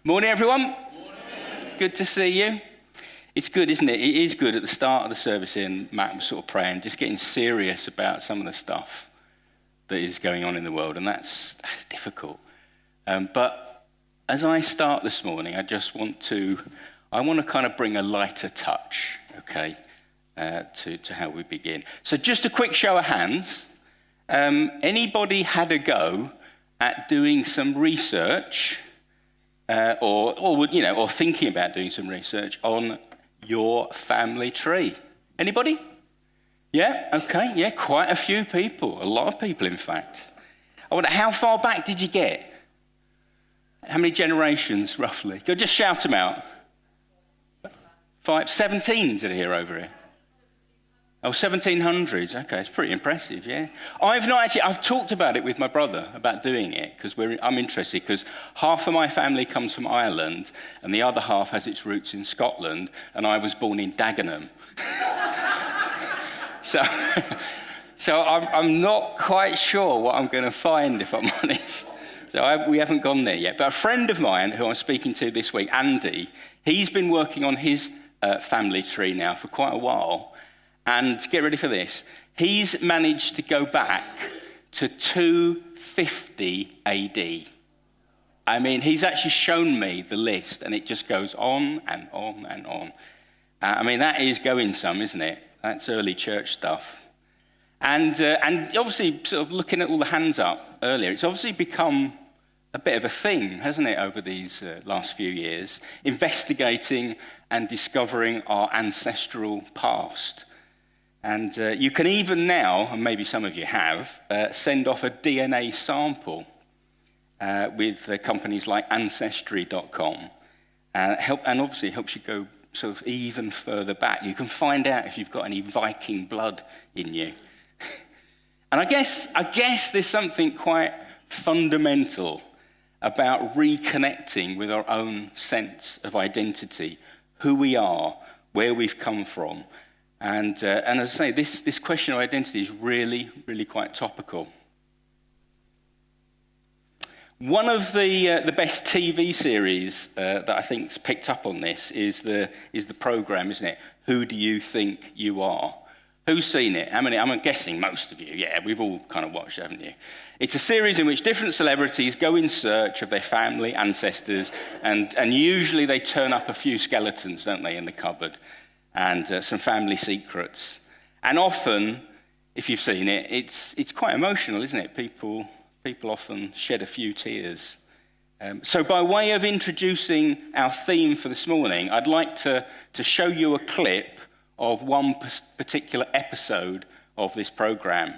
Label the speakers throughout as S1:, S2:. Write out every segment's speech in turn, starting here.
S1: Morning, everyone. Morning. Good to see you. It's good, isn't it? It is good at the start of the service here, and Matt was sort of praying, just getting serious about some of the stuff that is going on in the world, and that's difficult. But as I start this morning, I want to kind of bring a lighter touch, okay, to how we begin. So just a quick show of hands. Anybody had a go at doing some research, or thinking about doing some research on your family tree? Anybody? Yeah, okay, yeah, quite a few people, a lot of people, in fact. I wonder, how far back did you get? How many generations, roughly? Go, just shout them out. 17, did I hear over here? Oh, 1700s, okay, it's pretty impressive, yeah. I've talked about it with my brother, about doing it, because I'm interested, because half of my family comes from Ireland, and the other half has its roots in Scotland, and I was born in Dagenham. So I'm not quite sure what I'm going to find, if I'm honest. So we haven't gone there yet. But a friend of mine, who I'm speaking to this week, Andy, he's been working on his family tree now for quite a while. And get ready for this, he's managed to go back to 250 AD. I mean, he's actually shown me the list, and it just goes on and on and on. I mean, that is going some, isn't it? That's early church stuff. And obviously, sort of looking at all the hands up earlier, it's obviously become a bit of a thing, hasn't it, over these last few years, investigating and discovering our ancestral past. And you can even now, and maybe some of you have, send off a DNA sample with companies like Ancestry.com, and obviously helps you go sort of even further back. You can find out if you've got any Viking blood in you. And I guess there's something quite fundamental about reconnecting with our own sense of identity, who we are, where we've come from. And as I say, this question of identity is really, really quite topical. One of the best TV series that I think's picked up on this is the program, isn't it? Who Do You Think You Are? Who's seen it? How many? I'm guessing most of you. Yeah, we've all kind of watched it, haven't you? It's a series in which different celebrities go in search of their family ancestors, and usually they turn up a few skeletons, don't they, in the cupboard, and some family secrets. And often, if you've seen it, it's quite emotional, isn't it? People often shed a few tears. So by way of introducing our theme for this morning, I'd like to show you a clip of one particular episode of this program.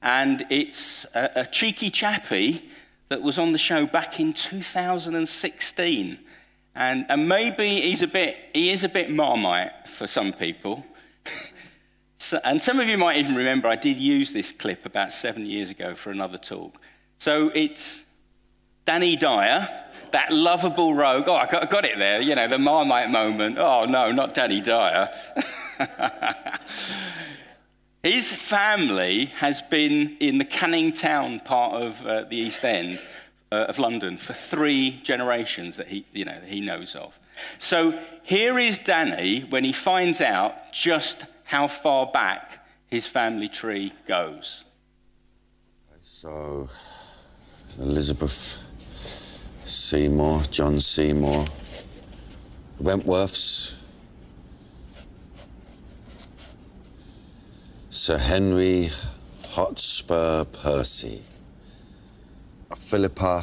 S1: And it's a cheeky chappie that was on the show back in 2016. And maybe he is a bit Marmite for some people. And some of you might even remember I did use this clip about 7 years ago for another talk. So it's Danny Dyer, that lovable rogue. Oh, I got it there, the Marmite moment. Oh, no, not Danny Dyer. His family has been in the Canning Town part of the East End of London for 3 generations that he knows of. So here is Danny when he finds out just how far back his family tree goes.
S2: So Elizabeth Seymour, John Seymour, Wentworths, Sir Henry Hotspur Percy, Philippa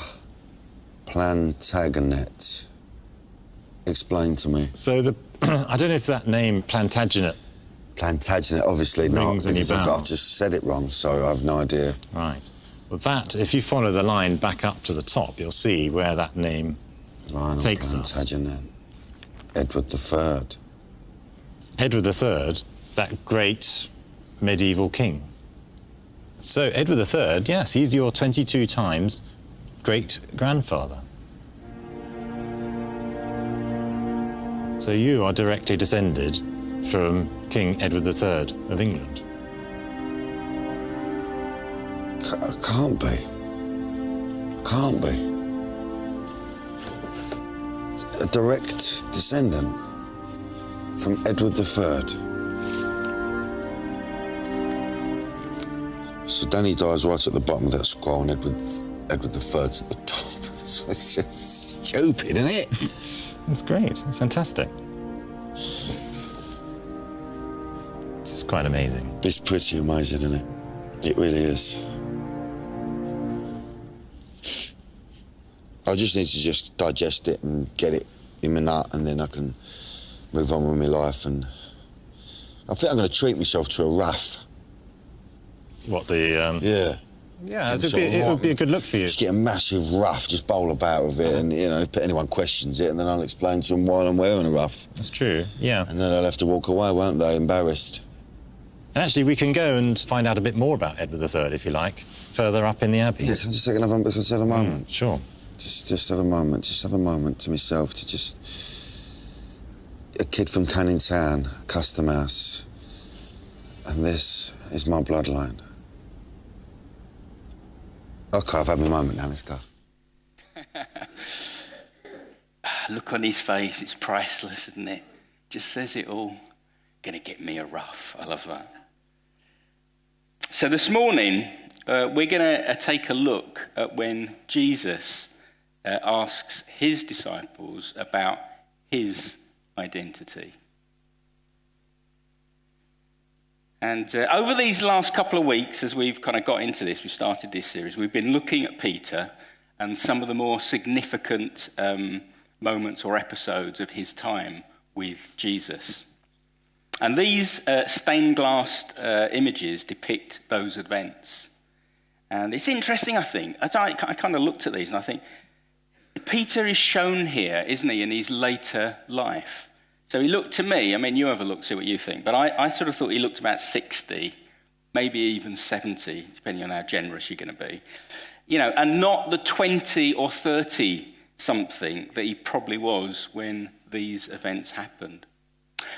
S2: Plantagenet. Explain to me.
S3: So I don't know if that name Plantagenet.
S2: Plantagenet, obviously not, because I just said it wrong, so I have no idea.
S3: Right. Well, if you follow the line back up to the top, you'll see where that name takes us.
S2: Edward III.
S3: Edward III, that great medieval king. So Edward III, yes, he's your 22 times great-grandfather. So you are directly descended from King Edward III of England.
S2: Can't be. Can't be. a direct descendant from Edward III. So Danny dies right at the bottom of that scroll, and Edward III's at the top. It's just stupid, isn't it?
S3: It's great. It's fantastic. It's quite amazing.
S2: It's pretty amazing, isn't it? It really is. I just need to just digest it and get it in my nut, and then I can move on with my life. And I think I'm going to treat myself to a rough.
S3: What, the...
S2: Yeah.
S3: Yeah, it would be a good look for you.
S2: Just get a massive ruff, just bowl about with it, and, you know, if anyone questions it, and then I'll explain to them why I'm wearing a ruff.
S3: That's true, yeah.
S2: And then they'll have to walk away, won't they, embarrassed.
S3: And actually, we can go and find out a bit more about Edward III, if you like, further up in the Abbey.
S2: Yeah, can I just have a moment?
S3: Sure.
S2: Just have a moment, to myself, to just... A kid from Canning Town, Custom House, and this is my bloodline. OK, I've had my moment now, let's go.
S1: Look on his face, it's priceless, isn't it? Just says it all. Gonna get me a ruff. I love that. So this morning, we're gonna take a look at when Jesus asks his disciples about his identity. And over these last couple of weeks, as we've kind of got into this, we started this series, we've been looking at Peter and some of the more significant moments or episodes of his time with Jesus. And these stained glass images depict those events. And it's interesting, I think. As I kind of looked at these and I think, Peter is shown here, isn't he, in his later life. So he looked to me, I mean, you have a look, see what you think, but I sort of thought he looked about 60, maybe even 70, depending on how generous you're going to be. You know, and not the 20 or 30 something that he probably was when these events happened.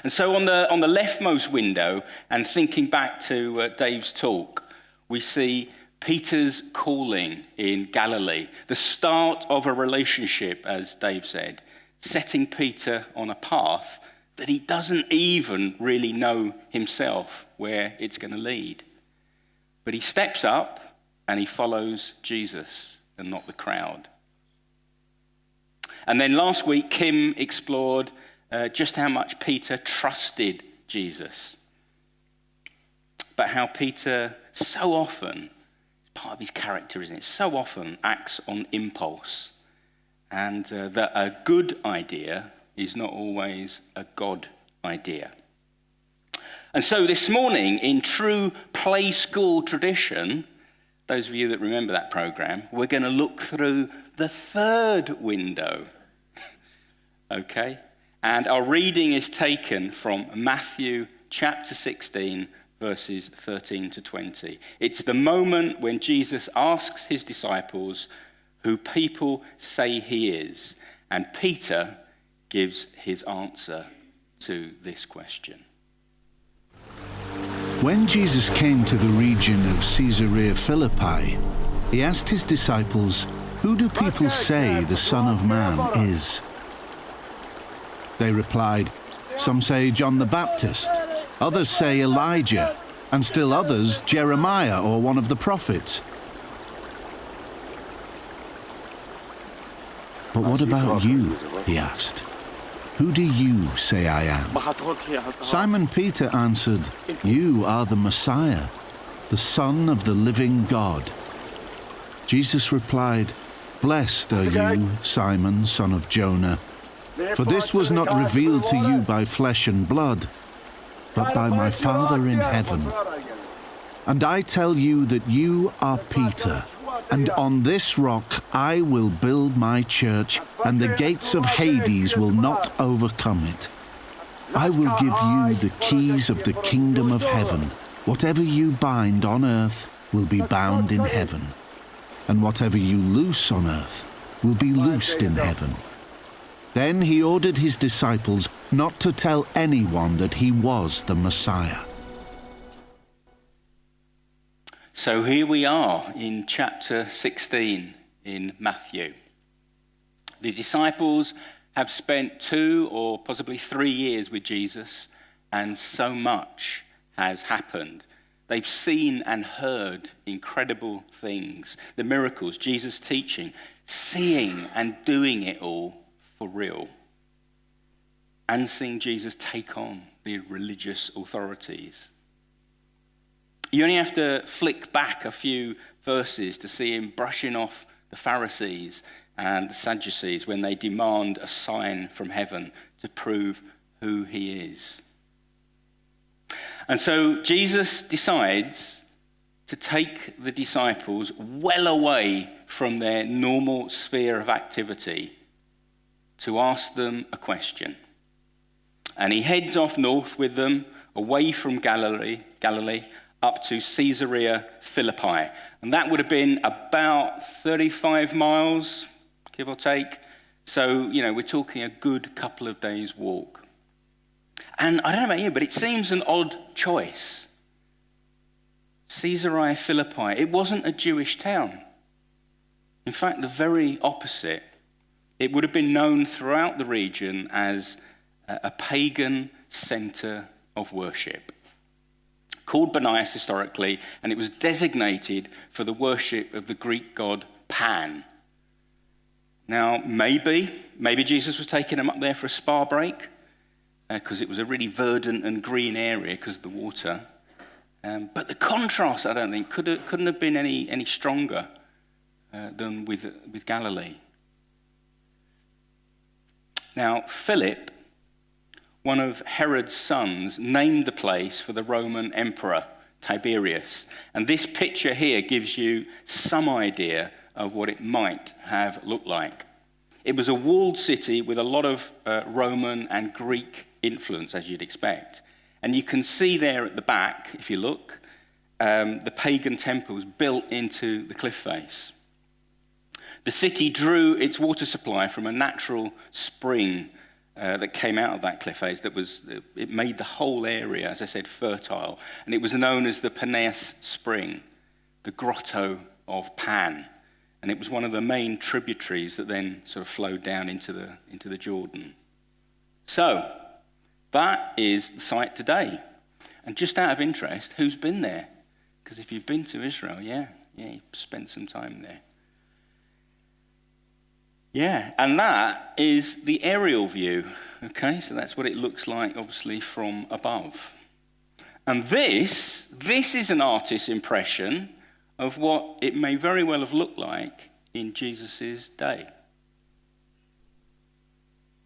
S1: And so on the leftmost window, and thinking back to Dave's talk, we see Peter's calling in Galilee, the start of a relationship, as Dave said, setting Peter on a path that he doesn't even really know himself where it's going to lead. But he steps up and he follows Jesus and not the crowd. And then last week, Kim explored just how much Peter trusted Jesus, but how Peter so often, part of his character, isn't it, so often acts on impulse. And that a good idea is not always a God idea. And so this morning, in true play school tradition, those of you that remember that program, we're going to look through the third window. Okay? And our reading is taken from Matthew chapter 16, verses 13 to 20. It's the moment when Jesus asks his disciples who people say he is. And Peter gives his answer to this question.
S4: When Jesus came to the region of Caesarea Philippi, he asked his disciples, "Who do people say the Son of Man is?" They replied, "Some say John the Baptist, others say Elijah, and still others Jeremiah or one of the prophets." "But what about you?" he asked. "Who do you say I am?" Simon Peter answered, "You are the Messiah, the Son of the living God." Jesus replied, "Blessed are you, Simon, son of Jonah, for this was not revealed to you by flesh and blood, but by my Father in heaven. And I tell you that you are Peter, and on this rock I will build my church, and the gates of Hades will not overcome it. I will give you the keys of the kingdom of heaven. Whatever you bind on earth will be bound in heaven, and whatever you loose on earth will be loosed in heaven." Then he ordered his disciples not to tell anyone that he was the Messiah.
S1: So here we are in chapter 16 in Matthew. The disciples have spent 2 or possibly 3 years with Jesus, and so much has happened. They've seen and heard incredible things, the miracles, Jesus' teaching, seeing and doing it all for real, and seeing Jesus take on the religious authorities. You only have to flick back a few verses to see him brushing off the Pharisees and the Sadducees when they demand a sign from heaven to prove who he is. And so Jesus decides to take the disciples well away from their normal sphere of activity to ask them a question. And he heads off north with them, away from Galilee, up to Caesarea Philippi. And that would have been about 35 miles, give or take. So, we're talking a good couple of days' walk. And I don't know about you, but it seems an odd choice. Caesarea Philippi, it wasn't a Jewish town. In fact, the very opposite. It would have been known throughout the region as a pagan center of worship, called Banias historically, and it was designated for the worship of the Greek god Pan. Now, maybe Jesus was taking them up there for a spa break, because it was a really verdant and green area because of the water. But the contrast, I don't think, couldn't have been any stronger than with Galilee. Now, Philip, one of Herod's sons, named the place for the Roman emperor, Tiberius. And this picture here gives you some idea of what it might have looked like. It was a walled city with a lot of Roman and Greek influence, as you'd expect. And you can see there at the back, if you look, the pagan temples built into the cliff face. The city drew its water supply from a natural spring that came out of that cliff face. It made the whole area, as I said, fertile. And it was known as the Peneus Spring, the Grotto of Pan. And it was one of the main tributaries that then sort of flowed down into the Jordan. So, that is the site today. And just out of interest, who's been there? Because if you've been to Israel, you've spent some time there. Yeah, and that is the aerial view. Okay, so that's what it looks like, obviously, from above. And this is an artist's impression of what it may very well have looked like in Jesus' day.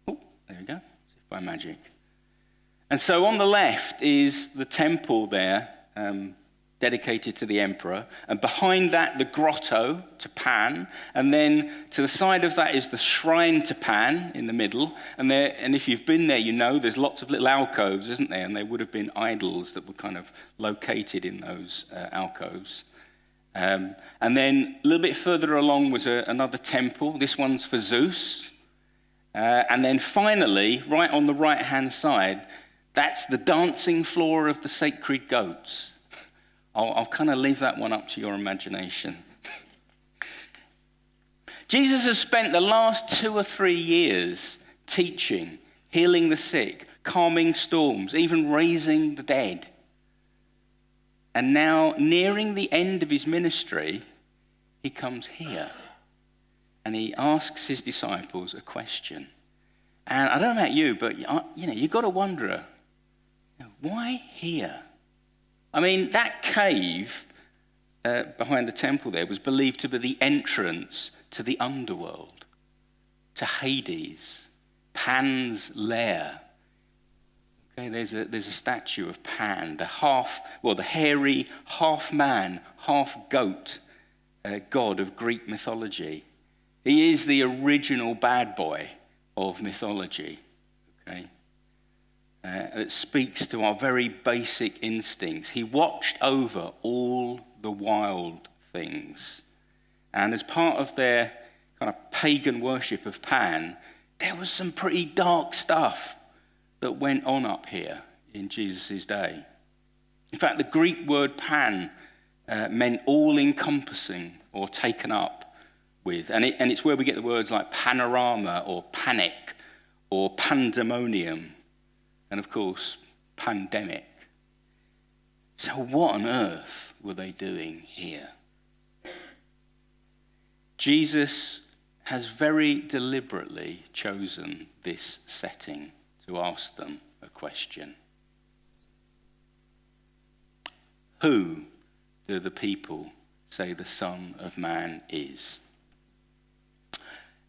S1: Oh, there we go, as if by magic. And so on the left is the temple there, dedicated to the emperor. And behind that, the grotto to Pan. And then to the side of that is the shrine to Pan in the middle. And if you've been there, you know there's lots of little alcoves, isn't there? And there would have been idols that were kind of located in those alcoves. And then a little bit further along was another temple. This one's for Zeus. And then finally, right on the right-hand side, that's the dancing floor of the sacred goats. I'll kind of leave that one up to your imagination. Jesus has spent the last 2 or 3 years teaching, healing the sick, calming storms, even raising the dead. And now, nearing the end of his ministry, he comes here and he asks his disciples a question. And I don't know about you, but you've got to wonder, why here? I mean, that cave behind the temple there was believed to be the entrance to the underworld, to Hades, Pan's lair. Okay, there's a statue of Pan, the hairy, half-man, half-goat god of Greek mythology. He is the original bad boy of mythology, okay? That speaks to our very basic instincts. He watched over all the wild things. And as part of their kind of pagan worship of Pan, there was some pretty dark stuff that went on up here in Jesus' day. In fact, the Greek word Pan meant all-encompassing or taken up with. And it's where we get the words like panorama or panic or pandemonium, and of course, pandemic. So what on earth were they doing here? Jesus has very deliberately chosen this setting to ask them a question. Who do the people say the Son of Man is?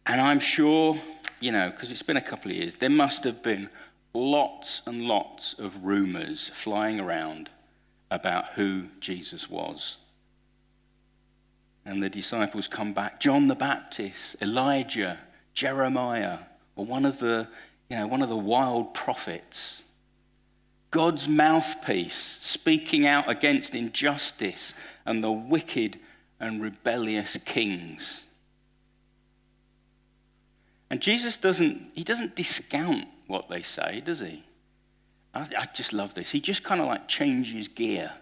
S1: And I'm sure, because it's been a couple of years, there must have been lots and lots of rumors flying around about who Jesus was. And the disciples come back, John the Baptist, Elijah, Jeremiah, or one of the wild prophets. God's mouthpiece speaking out against injustice and the wicked and rebellious kings. And Jesus doesn't discount what they say, does he? I just love this. He just kind of like changes gear.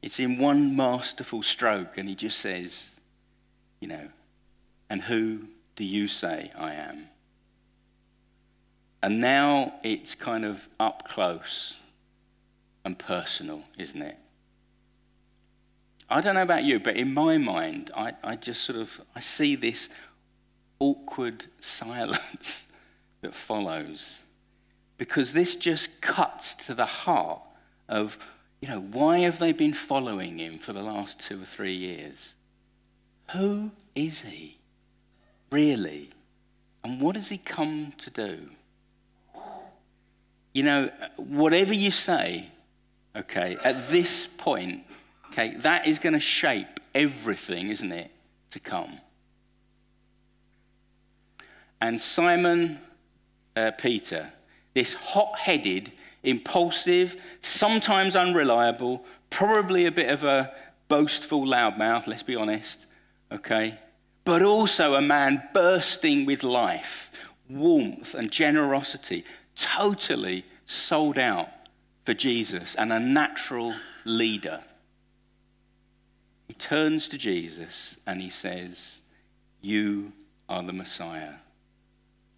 S1: It's in one masterful stroke, and he just says, and who do you say I am? And now it's kind of up close and personal, isn't it? I don't know about you, but in my mind, I just I see this awkward silence that follows, because this just cuts to the heart of, why have they been following him for the last 2 or 3 years? Who is he, really? And what has he come to do? Whatever you say, at this point, that is going to shape everything, isn't it, to come. And Simon Peter, this hot-headed, impulsive, sometimes unreliable, probably a bit of a boastful loudmouth, let's be honest, but also a man bursting with life, warmth and generosity, totally sold out for Jesus and a natural leader. He turns to Jesus and he says, "You are the Messiah,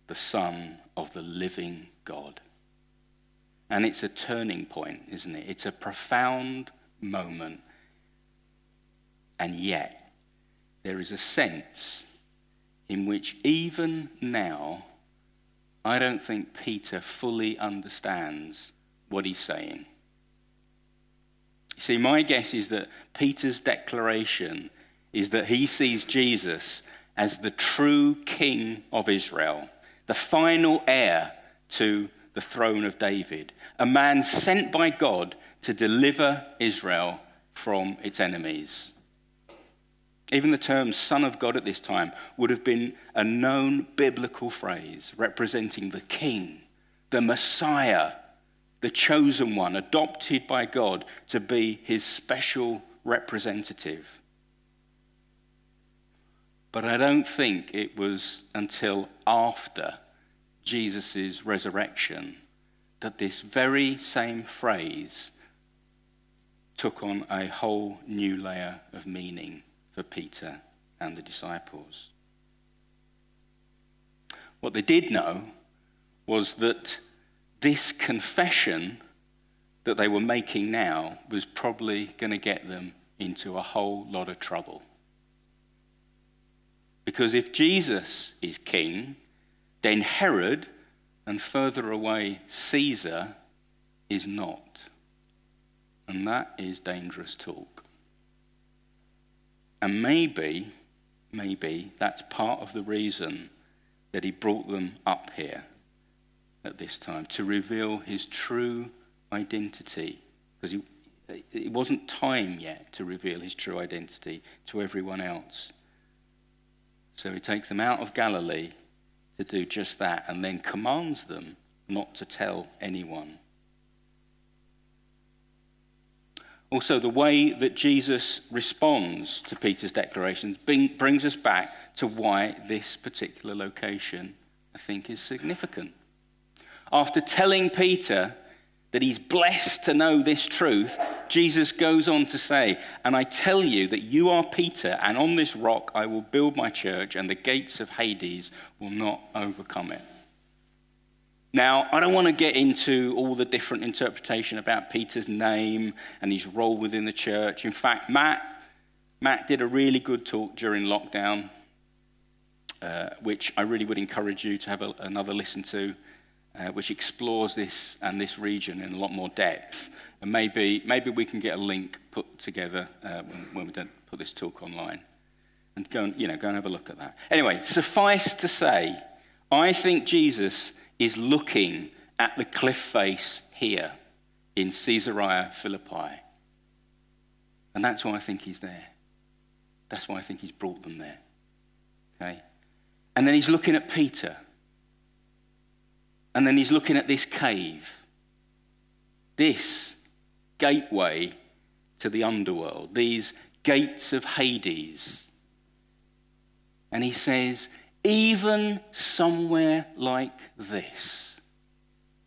S1: the Son of the living God." And it's a turning point, isn't it? It's a profound moment. And yet, there is a sense in which even now, I don't think Peter fully understands what he's saying. You see, my guess is that Peter's declaration is that he sees Jesus as the true King of Israel, the final heir to the throne of David, a man sent by God to deliver Israel from its enemies. Even the term Son of God at this time would have been a known biblical phrase representing the King, the Messiah, the chosen one, adopted by God to be his special representative. But I don't think it was until after Jesus' resurrection that this very same phrase took on a whole new layer of meaning for Peter and the disciples. What they did know was that this confession that they were making now was probably going to get them into a whole lot of trouble. Because if Jesus is king, then Herod, and further away Caesar, is not. And that is dangerous talk. And maybe that's part of the reason that he brought them up here at this time, to reveal his true identity. Because it wasn't time yet to reveal his true identity to everyone else. So he takes them out of Galilee to do just that, and then commands them not to tell anyone. Also, the way that Jesus responds to Peter's declarations brings us back to why this particular location, I think, is significant. After telling Peter that he's blessed to know this truth, Jesus goes on to say, "And I tell you that you are Peter, and on this rock I will build my church, and the gates of Hades will not overcome it." Now, I don't want to get into all the different interpretation about Peter's name and his role within the church. In fact, Matt did a really good talk during lockdown, which I really would encourage you to have another listen to, which explores this and this region in a lot more depth. And maybe we can get a link put together when we don't put this talk online, and go and have a look at that. Anyway, suffice to say, I think Jesus is looking at the cliff face here in Caesarea Philippi. And that's why I think he's there. That's why I think he's brought them there. Okay? And then he's looking at Peter. And then he's looking at this cave. This gateway to the underworld. These gates of Hades. And he says, even somewhere like this.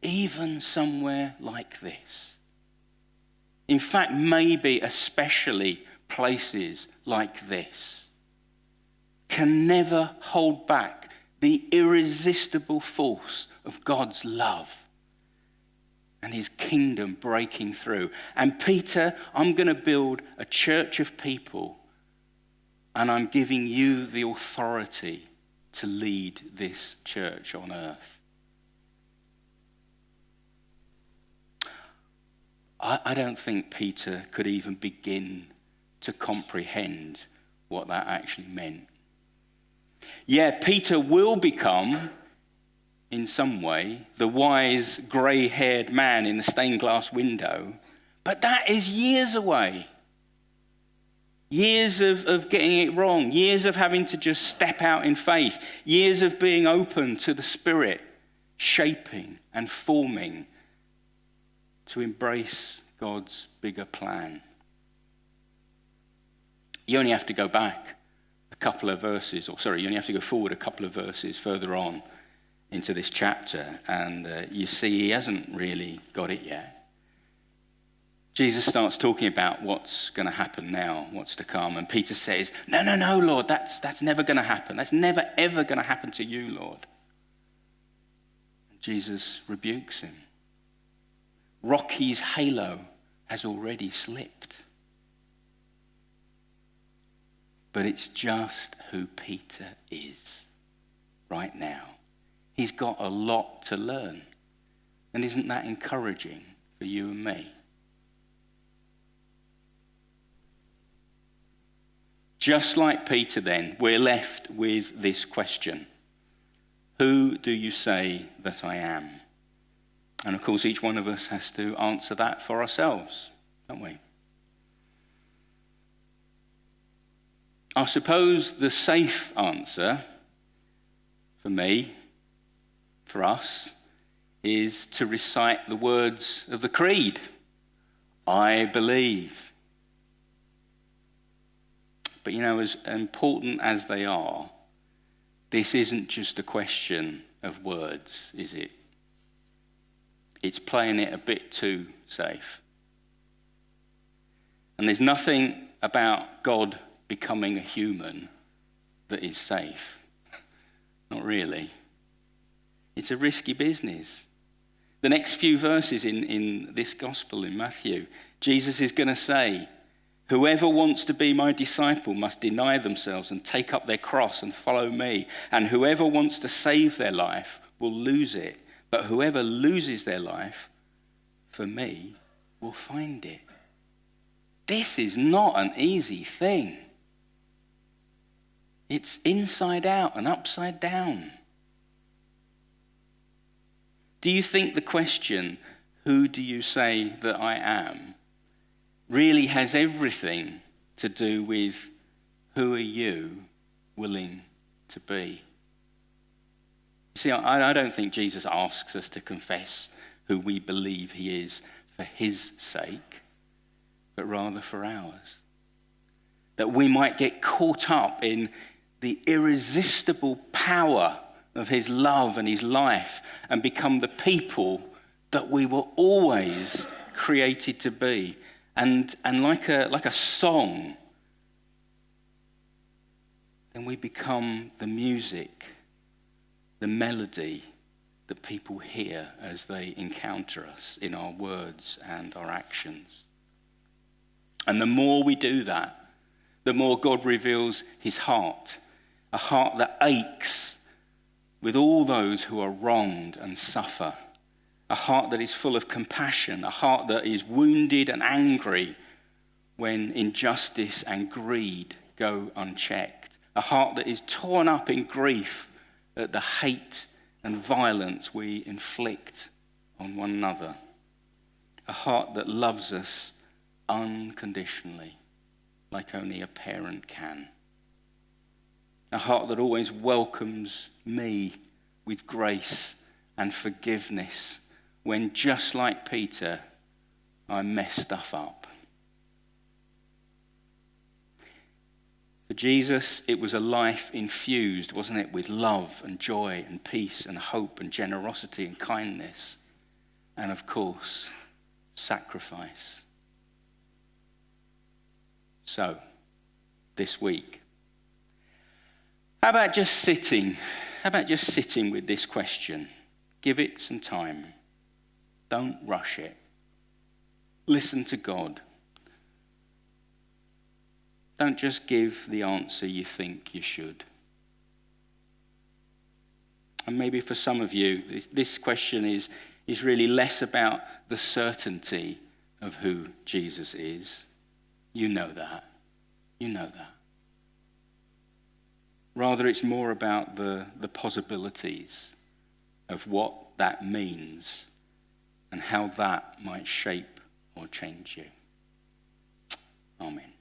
S1: Even somewhere like this. In fact, maybe especially places like this can never hold back the irresistible force of God's love and his kingdom breaking through. And Peter, I'm going to build a church of people, and I'm giving you the authority to lead this church on earth. I don't think Peter could even begin to comprehend what that actually meant. Yeah, Peter will become, in some way, the wise grey-haired man in the stained glass window, but that is years away. Years of getting it wrong, years of having to just step out in faith, years of being open to the Spirit, shaping and forming to embrace God's bigger plan. You only have to go back a couple of verses, you only have to go forward a couple of verses further on into this chapter, and you see he hasn't really got it yet. Jesus starts talking about what's going to happen now, what's to come. And Peter says, no, Lord, that's never going to happen. That's never, ever going to happen to you, Lord. And Jesus rebukes him. Rocky's halo has already slipped. But it's just who Peter is right now. He's got a lot to learn. And isn't that encouraging for you and me? Just like Peter then, we're left with this question. Who do you say that I am? And of course, each one of us has to answer that for ourselves, don't we? I suppose the safe answer for me, for us, is to recite the words of the creed. I believe. But as important as they are, this isn't just a question of words, is it? It's playing it a bit too safe. And there's nothing about God becoming a human that is safe. Not really. It's a risky business. The next few verses in this gospel in Matthew, Jesus is going to say, whoever wants to be my disciple must deny themselves and take up their cross and follow me. And whoever wants to save their life will lose it. But whoever loses their life for me will find it. This is not an easy thing. It's inside out and upside down. Do you think the question, who do you say that I am, really has everything to do with who are you willing to be? See, I don't think Jesus asks us to confess who we believe he is for his sake, but rather for ours. That we might get caught up in the irresistible power of his love and his life and become the people that we were always created to be. And like a song, then we become the music, the melody that people hear as they encounter us in our words and our actions. And the more we do that, the more God reveals his heart, a heart that aches with all those who are wronged and suffer, a heart that is full of compassion, a heart that is wounded and angry when injustice and greed go unchecked, a heart that is torn up in grief at the hate and violence we inflict on one another, a heart that loves us unconditionally, like only a parent can, a heart that always welcomes me with grace and forgiveness when, just like Peter, I mess stuff up. For Jesus, it was a life infused, wasn't it, with love and joy and peace and hope and generosity and kindness, and of course, sacrifice. So, this week, how about just sitting with this question? Give it some time. Don't rush it. Listen to God. Don't just give the answer you think you should. And maybe for some of you, this question is really less about the certainty of who Jesus is. You know that. You know that. Rather, it's more about the possibilities of what that means and how that might shape or change you. Amen.